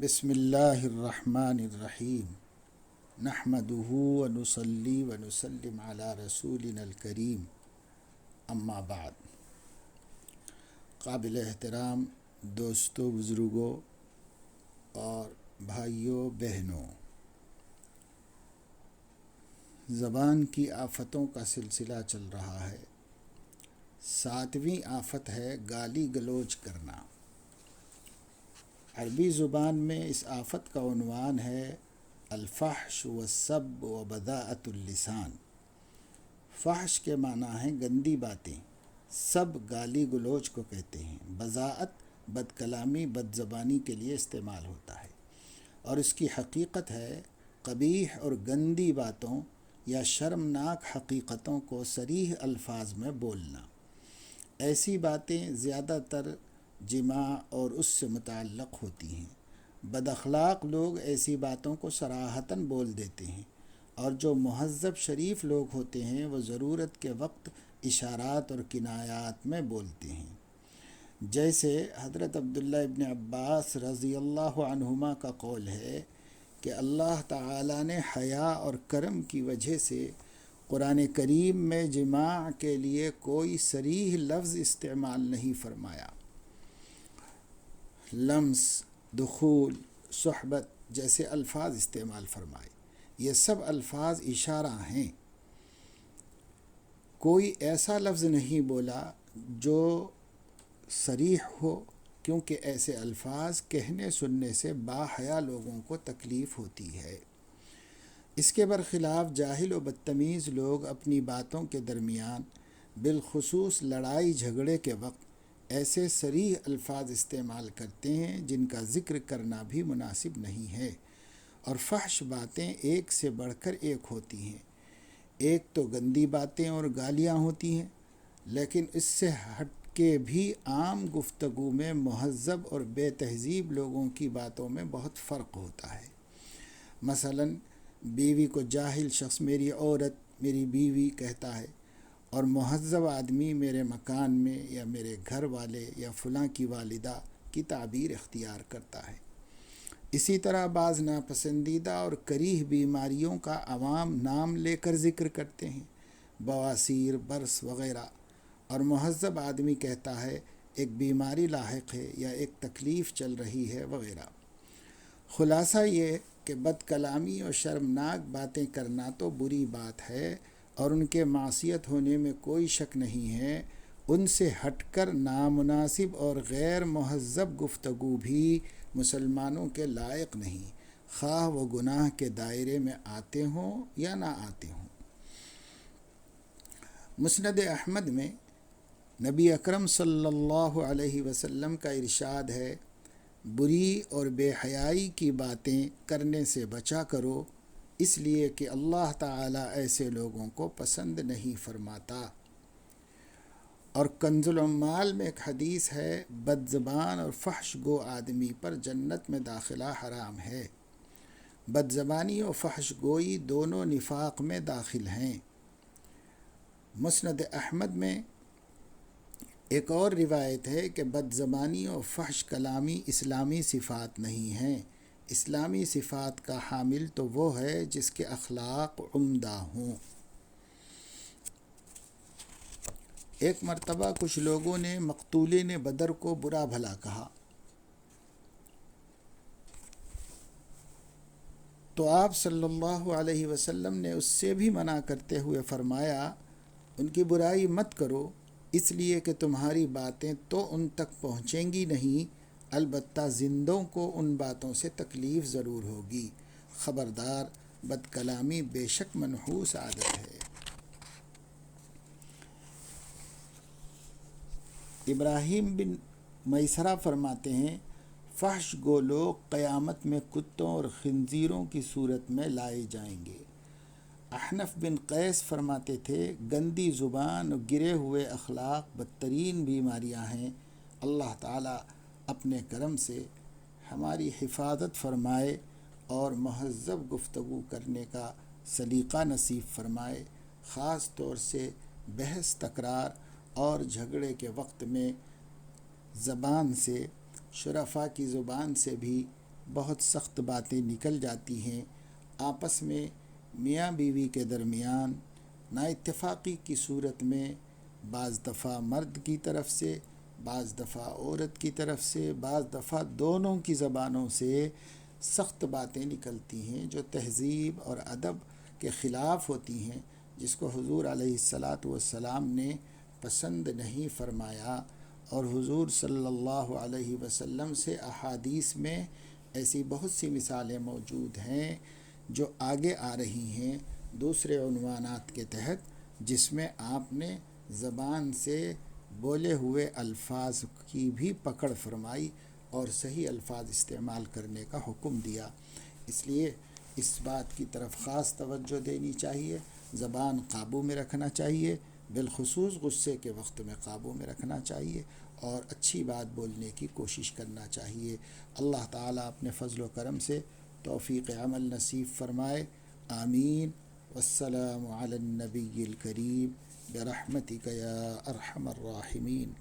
بسم اللہ الرحمن الرحیم نحمدہ ونصلی ونسلم علی رسولنا الکریم اما بعد۔ قابل احترام دوستوں، بزرگوں اور بھائیوں بہنوں، زبان کی آفتوں کا سلسلہ چل رہا ہے۔ 7ویں آفت ہے گالی گلوچ کرنا۔ عربی زبان میں اس آفت کا عنوان ہے الفحش والسب وبذاءۃ اللسان۔ فحش کے معنی ہیں گندی باتیں، سب گالی گلوچ کو کہتے ہیں، بذاءت بد کلامی بد زبانی کے لیے استعمال ہوتا ہے، اور اس کی حقیقت ہے قبیح اور گندی باتوں یا شرمناک حقیقتوں کو صریح الفاظ میں بولنا۔ ایسی باتیں زیادہ تر جماع اور اس سے متعلق ہوتی ہیں۔ بد اخلاق لوگ ایسی باتوں کو صراحتاً بول دیتے ہیں، اور جو مہذب شریف لوگ ہوتے ہیں وہ ضرورت کے وقت اشارات اور کنایات میں بولتے ہیں۔ جیسے حضرت عبداللہ ابن عباس رضی اللہ عنہما کا قول ہے کہ اللہ تعالیٰ نے حیا اور کرم کی وجہ سے قرآن کریم میں جماع کے لیے کوئی صریح لفظ استعمال نہیں فرمایا۔ لمس، دخول، صحبت جیسے الفاظ استعمال فرمائے۔ یہ سب الفاظ اشارہ ہیں۔ کوئی ایسا لفظ نہیں بولا جو صریح ہو، کیونکہ ایسے الفاظ کہنے سننے سے باحیا لوگوں کو تکلیف ہوتی ہے۔ اس کے برخلاف جاہل و بدتمیز لوگ اپنی باتوں کے درمیان، بالخصوص لڑائی جھگڑے کے وقت، ایسے صریح الفاظ استعمال کرتے ہیں جن کا ذکر کرنا بھی مناسب نہیں ہے، اور فحش باتیں ایک سے بڑھ کر ایک ہوتی ہیں۔ ایک تو گندی باتیں اور گالیاں ہوتی ہیں، لیکن اس سے ہٹ کے بھی عام گفتگو میں مہذب اور بے تہذیب لوگوں کی باتوں میں بہت فرق ہوتا ہے۔ مثلاً بیوی کو جاہل شخص میری عورت، میری بیوی کہتا ہے، اور مہذب آدمی میرے مکان میں یا میرے گھر والے یا فلاں کی والدہ کی تعبیر اختیار کرتا ہے۔ اسی طرح بعض ناپسندیدہ اور کریہ بیماریوں کا عوام نام لے کر ذکر کرتے ہیں، بواسیر، برس وغیرہ، اور مہذب آدمی کہتا ہے ایک بیماری لاحق ہے یا ایک تکلیف چل رہی ہے وغیرہ۔ خلاصہ یہ کہ بد کلامی اور شرمناک باتیں کرنا تو بری بات ہے، اور ان کے معصیت ہونے میں کوئی شک نہیں ہے۔ ان سے ہٹ کر نامناسب اور غیر مہذب گفتگو بھی مسلمانوں کے لائق نہیں، خواہ وہ گناہ کے دائرے میں آتے ہوں یا نہ آتے ہوں۔ مسند احمد میں نبی اکرم صلی اللہ علیہ وسلم کا ارشاد ہے، بری اور بے حیائی کی باتیں کرنے سے بچا کرو، اس لیے کہ اللہ تعالیٰ ایسے لوگوں کو پسند نہیں فرماتا۔ اور کنز العمال میں ایک حدیث ہے، بد زبان اور فحش گو آدمی پر جنت میں داخلہ حرام ہے۔ بد زبانی اور فحش گوئی دونوں نفاق میں داخل ہیں۔ مسند احمد میں ایک اور روایت ہے کہ بد زبانی اور فحش کلامی اسلامی صفات نہیں ہیں۔ اسلامی صفات کا حامل تو وہ ہے جس کے اخلاق عمدہ ہوں۔ ایک مرتبہ کچھ لوگوں نے مقتولین بدر کو برا بھلا کہا، تو آپ صلی اللہ علیہ وسلم نے اس سے بھی منع کرتے ہوئے فرمایا، ان کی برائی مت کرو، اس لیے کہ تمہاری باتیں تو ان تک پہنچیں گی نہیں، البتہ زندوں کو ان باتوں سے تکلیف ضرور ہوگی۔ خبردار، بد کلامی بے شک منحوس عادت ہے۔ ابراہیم بن میسرہ فرماتے ہیں، فحش گو لوگ قیامت میں کتوں اور خنزیروں کی صورت میں لائے جائیں گے۔ احنف بن قیس فرماتے تھے، گندی زبان اور گرے ہوئے اخلاق بدترین بیماریاں ہیں۔ اللہ تعالیٰ اپنے کرم سے ہماری حفاظت فرمائے اور مہذب گفتگو کرنے کا سلیقہ نصیب فرمائے، خاص طور سے بحث تکرار اور جھگڑے کے وقت میں زبان سے، شرفاء کی زبان سے بھی بہت سخت باتیں نکل جاتی ہیں، آپس میں میاں بیوی کے درمیان نا اتفاقی کی صورت میں بعض دفعہ مرد کی طرف سے، بعض دفعہ عورت کی طرف سے، بعض دفعہ دونوں کی زبانوں سے سخت باتیں نکلتی ہیں جو تہذیب اور ادب کے خلاف ہوتی ہیں، جس کو حضور علیہ السلام نے پسند نہیں فرمایا۔ اور حضور صلی اللہ علیہ وسلم سے احادیث میں ایسی بہت سی مثالیں موجود ہیں جو آگے آ رہی ہیں دوسرے عنوانات کے تحت، جس میں آپ نے زبان سے بولے ہوئے الفاظ کی بھی پکڑ فرمائی اور صحیح الفاظ استعمال کرنے کا حکم دیا۔ اس لیے اس بات کی طرف خاص توجہ دینی چاہیے، زبان قابو میں رکھنا چاہیے، بالخصوص غصے کے وقت میں قابو میں رکھنا چاہیے اور اچھی بات بولنے کی کوشش کرنا چاہیے۔ اللہ تعالیٰ اپنے فضل و کرم سے توفیق عمل نصیب فرمائے، آمین۔ والسلام علی النبی الکریم برحمتک یا ارحم الراحمین۔